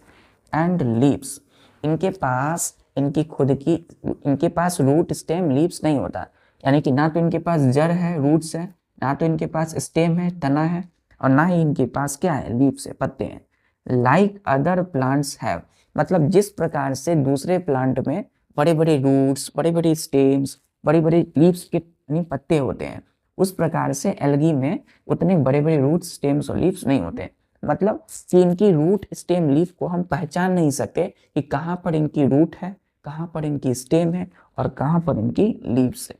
and leaves, इनके पास इनकी खुद की, इनके पास रूट स्टेम लीव्स नहीं होता, यानी कि ना तो इनके पास जड़ है, रूट्स है, ना तो इनके पास स्टेम है, तना है, और ना ही इनके पास क्या है, लीव्स है, पत्ते हैं। लाइक अदर प्लांट्स हैव, मतलब जिस प्रकार से दूसरे प्लांट में बड़े बड़े रूट्स, बड़े बड़े स्टेम्स, बड़े बड़े लीव्स के पत्ते होते हैं, उस प्रकार से एल्गी में उतने बड़े बड़े रूट, स्टेम्स और लीव्स नहीं होते। मतलब कि इनकी रूट, स्टेम, लीफ को हम पहचान नहीं सकते कि कहाँ पर इनकी रूट है, कहाँ पर इनकी स्टेम है और कहाँ पर इनकी लीव्स है।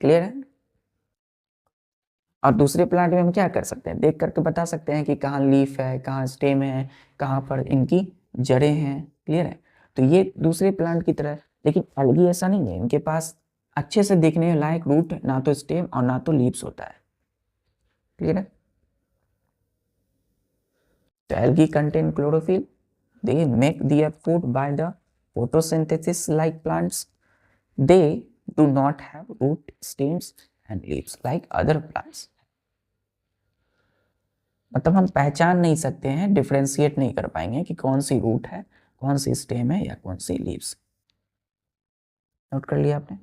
क्लियर है? और दूसरे प्लांट में हम क्या कर सकते हैं, देख करके बता सकते हैं कि कहाँ लीफ है, कहाँ स्टेम है, कहाँ पर इनकी जड़ें हैं। क्लियर है? तो ये दूसरे प्लांट की तरह, लेकिन एल्गी ऐसा नहीं है, इनके पास अच्छे से देखने लायक रूट, ना तो स्टेम और ना तो लीव्स होता है। क्लियर है? तो algae contain chlorophyll, they make their food by the photosynthesis like plants, they do not have root, stems and leaves like other plants। मतलब हम पहचान नहीं सकते हैं, डिफरेंशिएट नहीं कर पाएंगे कि कौन सी रूट है, कौन सी स्टेम है या कौन सी लीव्स। नोट कर लिया आपने?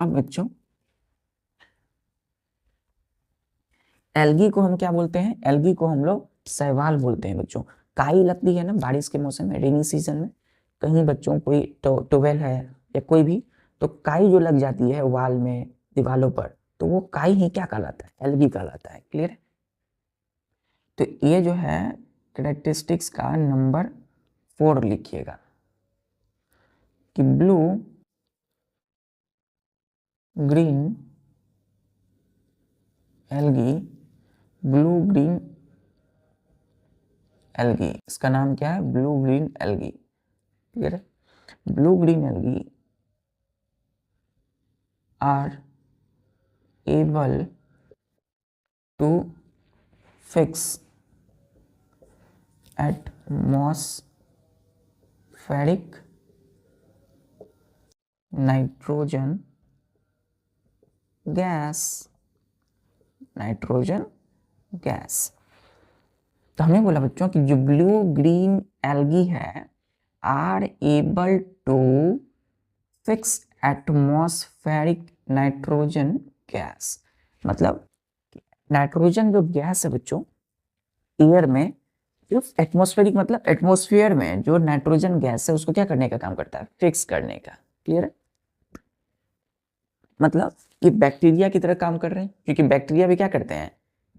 अब बच्चों एल्गी को हम क्या बोलते हैं, एल्गी को हम लोग शैवाल बोलते हैं बच्चों। काई लगती है ना बारिश के मौसम में, रेनी सीजन में, कहीं बच्चों कोई टोवेल है या कोई भी, तो काई जो लग जाती है वाल में, दीवालों पर, तो वो काई ही क्या कहलाता है, एल्गी कहलाता है। क्लियर है? तो ये जो है कैरेक्टरिस्टिक्स का नंबर 4 लिखिएगा कि blue green algae, blue green algae, इसका नाम क्या है, ब्लू ग्रीन एल्गी। क्लियर है? Blue green algae are able to fix atmospheric nitrogen gas, nitrogen gas. तो हमने बोला बच्चों कि जो ब्लू ग्रीन एल्गी है are able to fix atmospheric nitrogen gas, मतलब नाइट्रोजन जो गैस है बच्चों एयर में, एटमॉस्फेरिक मतलब एटमॉस्फेयर में जो नाइट्रोजन गैस है उसको क्या करने का काम करता है, फिक्स करने का। क्लियर है? मतलब ये बैक्टीरिया की तरह काम कर रहे हैं, क्योंकि बैक्टीरिया भी क्या करते हैं,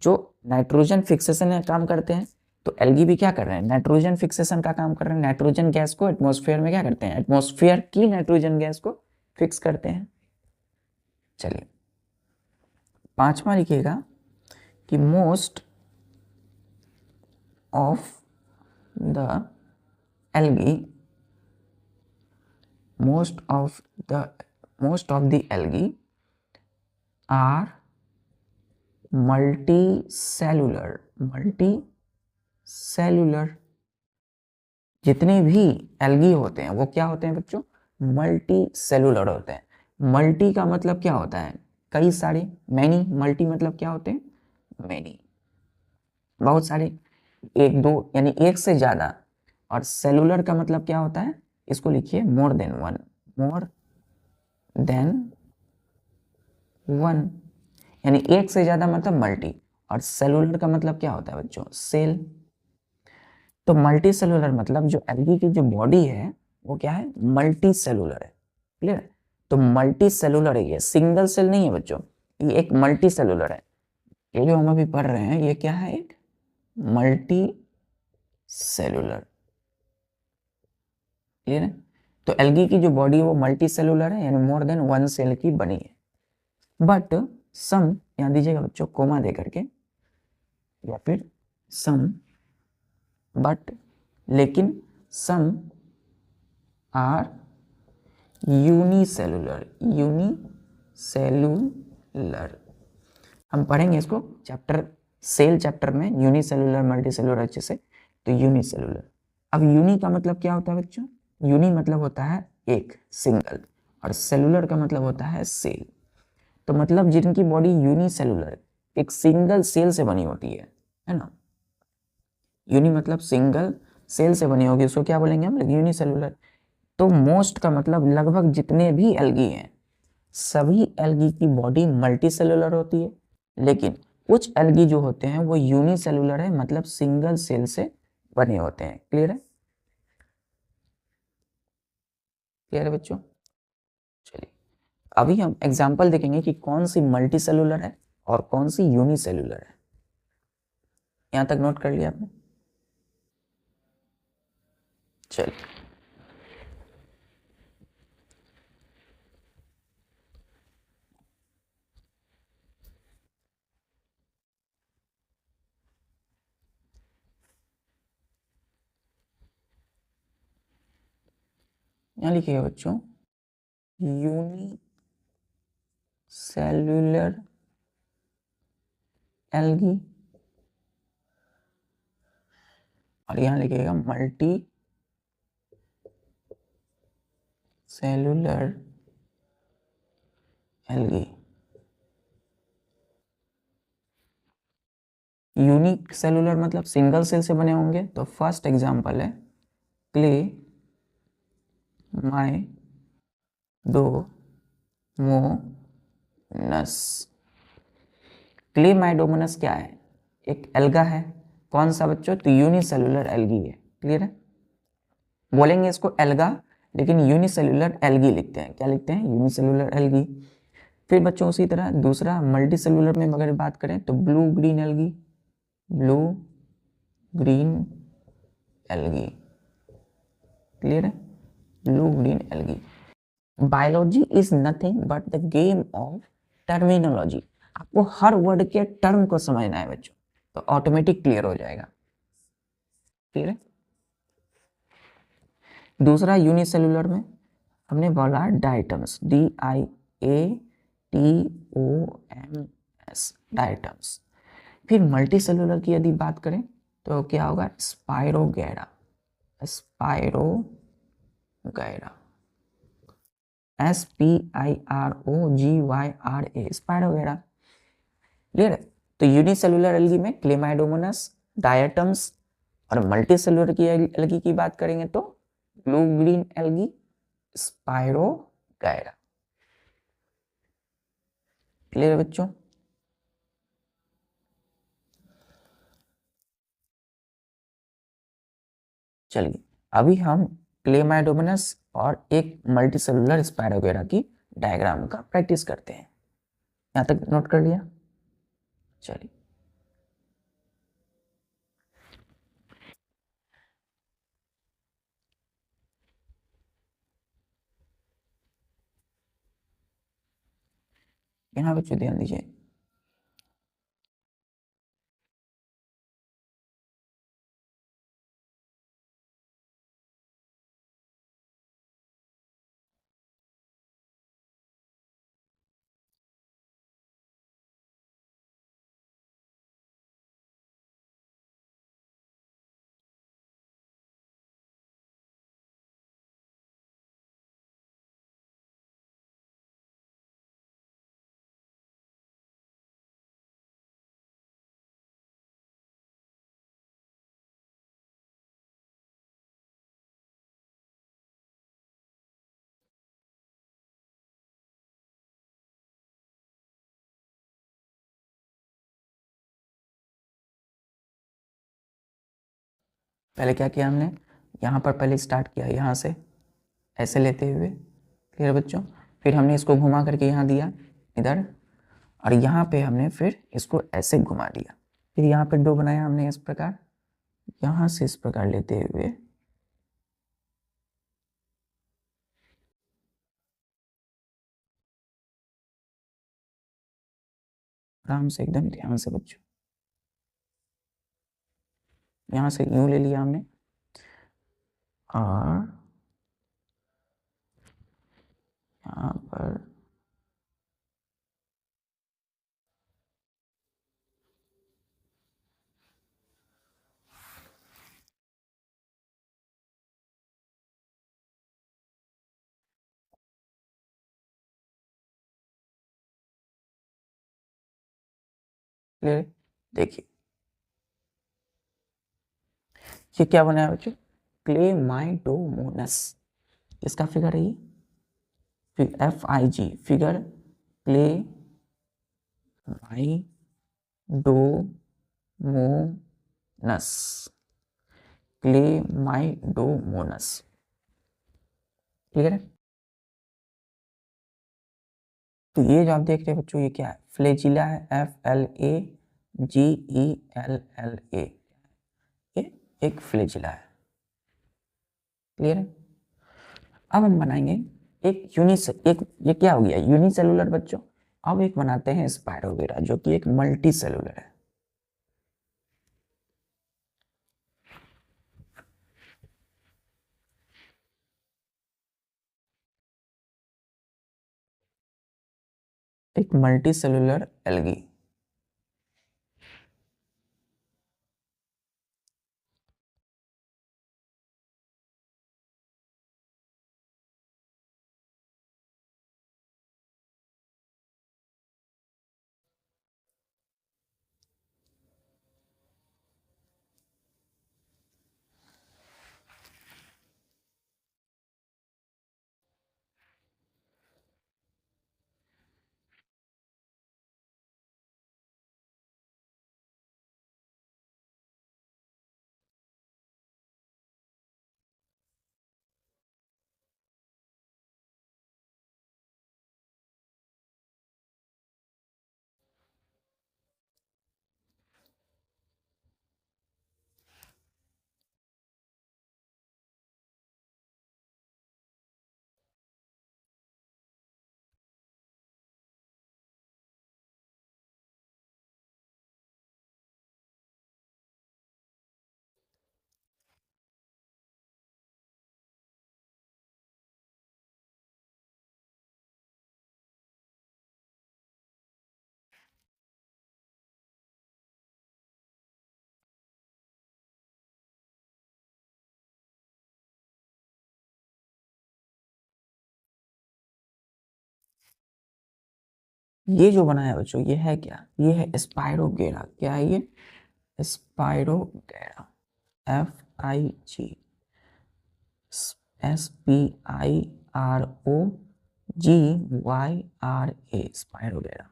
जो नाइट्रोजन फिक्सेशन में काम करते हैं, तो एल्गी भी क्या कर रहे हैं, नाइट्रोजन फिक्सेशन का काम कर रहे हैं, नाइट्रोजन गैस को एटमॉस्फेयर में क्या करते हैं, एटमॉस्फेयर की नाइट्रोजन गैस को फिक्स करते हैं। चलिए 5वां लिखिएगा कि most of the algae, most of the algae are multicellular। जितने भी एल्गी होते हैं वो क्या होते हैं बच्चों, मल्टी सेलुलर होते हैं। मल्टी का मतलब क्या होता है, कई सारे, मैनी, मल्टी मतलब क्या होते हैं, मैनी, बहुत सारे, एक दो यानी एक से ज्यादा, और सेलुलर का मतलब क्या होता है, इसको लिखिए मोर देन वन, मोर देन वन, यानी एक से ज्यादा मतलब मल्टी, और सेलुलर का मतलब क्या होता है बच्चों, सेल। तो मल्टी सेलुलर मतलब जो एल्गी की जो बॉडी है वो क्या है, मल्टी सेलुलर है। क्लियर? तो मल्टी सेलुलर है, ये सिंगल सेल नहीं है बच्चों, ये एक मल्टी सेलुलर है। ये जो हम अभी पढ़ रहे हैं ये क्या है, एक मल्टी सेलुलर। क्लियर है? तो एल्गी की जो बॉडी है वो मल्टी सेलुलर है, यानी मोर देन वन सेल की बनी है। बट सम, यहां दीजिएगा बच्चों कोमा दे करके, या फिर सम, बट, लेकिन, सम आर यूनिसेलुलर, यूनिसेलुलर। हम पढ़ेंगे इसको चैप्टर, सेल चैप्टर में, यूनिसेलुलर मल्टीसेलुलर अच्छे से। तो यूनिसेलुलर, अब यूनि का मतलब क्या होता है बच्चों, यूनि मतलब होता है एक, सिंगल, और सेलुलर का मतलब होता है सेल। तो मतलब जिनकी बॉडी यूनिसेलुलर, एक सिंगल सेल से बनी होती है ना, यूनि मतलब सिंगल सेल से बनी होगी, उसको क्या बोलेंगे हम लोग, यूनिसेलुलर। तो मोस्ट का मतलब लगभग जितने भी एल्गी हैं, सभी एल्गी की बॉडी मल्टी सेलुलर होती है, लेकिन कुछ एल्गी जो होते हैं वो यूनिसेलुलर है, मतलब सिंगल सेल से बने होते हैं। क्लियर है? क्लियर है बच्चों? चलिए अभी हम एग्जांपल देखेंगे कि कौन सी मल्टी सेलुलर है और कौन सी यूनिसेलुलर है। यहां तक नोट कर लिया आपने? चलिए यहां लिखिएगा बच्चों यूनिसेलुलर एल्गी, और यहां लिखिएगा multi cellular algae. Unique cellular मतलब सिंगल सेल से बने होंगे, तो फर्स्ट एग्जांपल है क्ले माइडोमोनस। क्लेमाइडोमोनास क्या है? एक एल्गा है। कौन सा बच्चों? तो यूनिसेलुलर एल्गी है। क्लियर है? बोलेंगे इसको एल्गा, लेकिन यूनिसेलुलर एल्गी लिखते हैं। क्या लिखते हैं? Unicellular algae. फिर बच्चों उसी तरह दूसरा मल्टी सेलुलर में अगर बात करें तो blue green algae, blue green algae. Clear है? Blue green algae. Biology is nothing but the game of terminology. आपको हर वर्ड के टर्म को समझना है बच्चों, तो ऑटोमेटिक क्लियर हो जाएगा। क्लियर है? दूसरा यूनिसेलुलर में हमने बोला डायटम्स, DIATOMS, डायटम्स। फिर मल्टी सेलुलर की यदि बात करें तो क्या होगा? स्पाइरोगैरा, स्पाइरोगैरा, SPIROGYRA, स्पाइरोगैरा। क्लियर है? तो यूनिसेलुलर एल्गी में क्लेमाइडोमोनास, डायटम्स, और मल्टी सेलुलर की एल्गी की बात करेंगे तो ब्लू ग्रीन एल्गी, स्पाइरोगैरा। क्लियर है बच्चों? चलिए अभी हम क्लेमाइडोमोनास और एक मल्टीसेलुलर स्पाइरोगैरा की डायग्राम का प्रैक्टिस करते हैं। यहां तक नोट कर लिया? चलिए यहाँ बच्चों ध्यान दीजिए। पहले क्या किया हमने? यहाँ पर पहले स्टार्ट किया यहाँ से ऐसे लेते हुए। क्लियर बच्चों? फिर हमने इसको घुमा करके यहाँ दिया इधर, और यहाँ पे हमने फिर इसको ऐसे घुमा दिया। फिर यहाँ पे दो बनाया हमने इस प्रकार, यहाँ से इस प्रकार लेते हुए आराम से, एकदम ध्यान से बच्चों। यहाँ से यूं ले लिया हमने, और यहाँ पर क्लियर? देखिए ये क्या बना है बच्चों? क्लेमाइडोमोनास। इसका फिगर है ये, FIG, figure Chlamydomonas, Chlamydomonas. Clear है? तो ये जो आप देख रहे हैं बच्चों, ये क्या है? फ्लैजिला है, FLAGELLA, ये एक फ्लैजिला है। क्लियर है? अब हम बनाएंगे एक ये क्या हो गया? यूनिसेलुलर बच्चों। अब एक बनाते हैं स्पाइरोगैरा, जो कि एक मल्टी सेलुलर है। एक मल्टी सेलुलर एल्गी। ये जो बना है बच्चों, ये है क्या, ये है स्पाइरोगेरा। क्या है ये? स्पाइरोगेरा, FIG SPIROGYRA, स्पाइरोगेरा।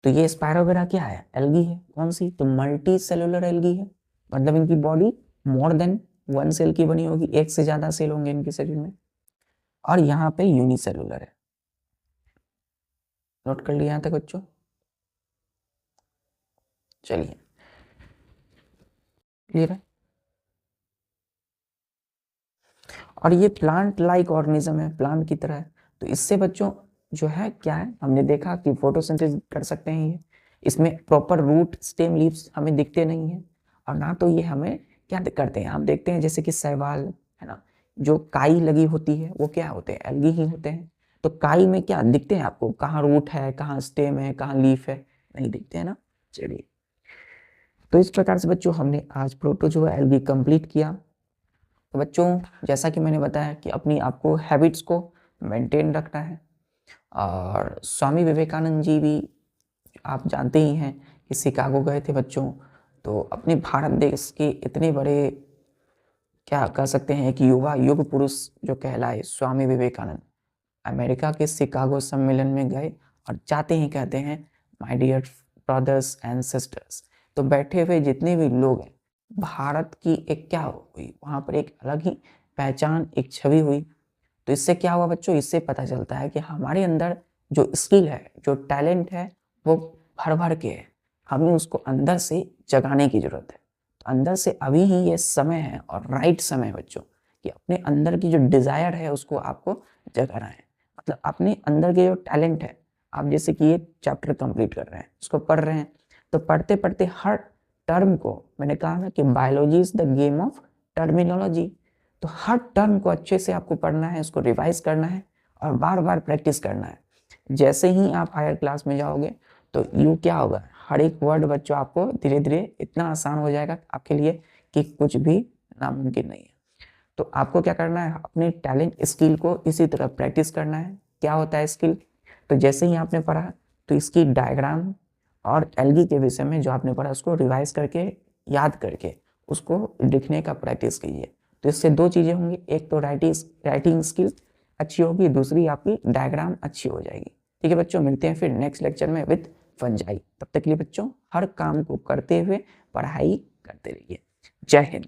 तो ये स्पाइरोगेरा क्या है? एल्गी है। कौन सी? तो मल्टी सेलुलर एल्गी है, मतलब इनकी body more than one cell की बनी होगी, एक से ज्यादा सेल होंगे इनके शरीर में, और यहाँ पे यूनिसेलुलर है। नोट कर लिया यहाँ तक बच्चों? चलिए, क्लियर है। और ये प्लांट लाइक ऑर्गेनिज्म है, प्लांट की तरह है। तो इससे बच्चों जो है क्या है, हमने देखा कि फोटोसिंथेसिस कर सकते हैं ये। इसमें प्रॉपर रूट स्टेम लीव्स हमें दिखते नहीं है, और ना तो ये हमें क्या करते हैं, हम देखते हैं जैसे कि शैवाल है ना, जो काई लगी होती है वो क्या होते हैं? एल्गी ही होते हैं। तो काई में क्या दिखते हैं आपको? कहाँ रूट है, कहाँ स्टेम है, कहाँ लीफ है? नहीं दिखते हैं ना। चलिए, तो इस प्रकार से बच्चों हमने आज प्रोटोजोआ एल्गी कंप्लीट किया। तो बच्चों जैसा कि मैंने बताया कि अपनी आपको हैबिट्स को मेंटेन रखना है, और स्वामी विवेकानंद जी भी आप जानते ही हैं कि शिकागो गए थे बच्चों। तो अपने भारत देश के इतने बड़े क्या कह सकते हैं कि युवा युग पुरुष जो कहलाए स्वामी विवेकानंद, अमेरिका के शिकागो सम्मेलन में गए, और जाते ही कहते हैं my dear brothers and sisters. तो बैठे हुए जितने भी लोग हैं, भारत की एक क्या हुई वहाँ पर, एक अलग ही पहचान, एक छवि हुई। तो इससे क्या हुआ बच्चों? इससे पता चलता है कि हमारे अंदर जो स्किल है, जो टैलेंट है, वो भर भर के है, हमें उसको अंदर से जगाने की जरूरत है। तो अंदर से अभी ही ये समय है, और राइट समय है बच्चों, कि अपने अंदर की जो डिजायर है उसको आपको जगाना है। मतलब अपने अंदर के जो टैलेंट है, आप जैसे कि ये चैप्टर कंप्लीट कर रहे हैं, उसको पढ़ रहे हैं, तो पढ़ते पढ़ते हर टर्म को, मैंने कहा ना कि biology is the game of terminology. तो हर टर्म को अच्छे से आपको पढ़ना है, उसको रिवाइज करना है, और बार बार प्रैक्टिस करना है। जैसे ही आप हायर क्लास में जाओगे तो यू क्या होगा, हर एक वर्ड बच्चों आपको धीरे धीरे इतना आसान हो जाएगा आपके लिए कि कुछ भी नामुमकिन नहीं है। तो आपको क्या करना है, अपने टैलेंट स्किल को इसी तरह प्रैक्टिस करना है। क्या होता है स्किल? तो जैसे ही आपने पढ़ा, तो इसकी डायग्राम और एल्गी के विषय में जो आपने पढ़ा उसको रिवाइज करके, याद करके उसको लिखने का प्रैक्टिस कीजिए। तो इससे दो चीज़ें होंगी, एक तो राइटिंग स्किल अच्छी होगी, दूसरी आपकी डायग्राम अच्छी हो जाएगी। ठीक है बच्चों, मिलते हैं फिर नेक्स्ट लेक्चर में विद फंजाई। तब तक के लिए बच्चों हर काम को करते हुए पढ़ाई करते रहिए। जय हिंद।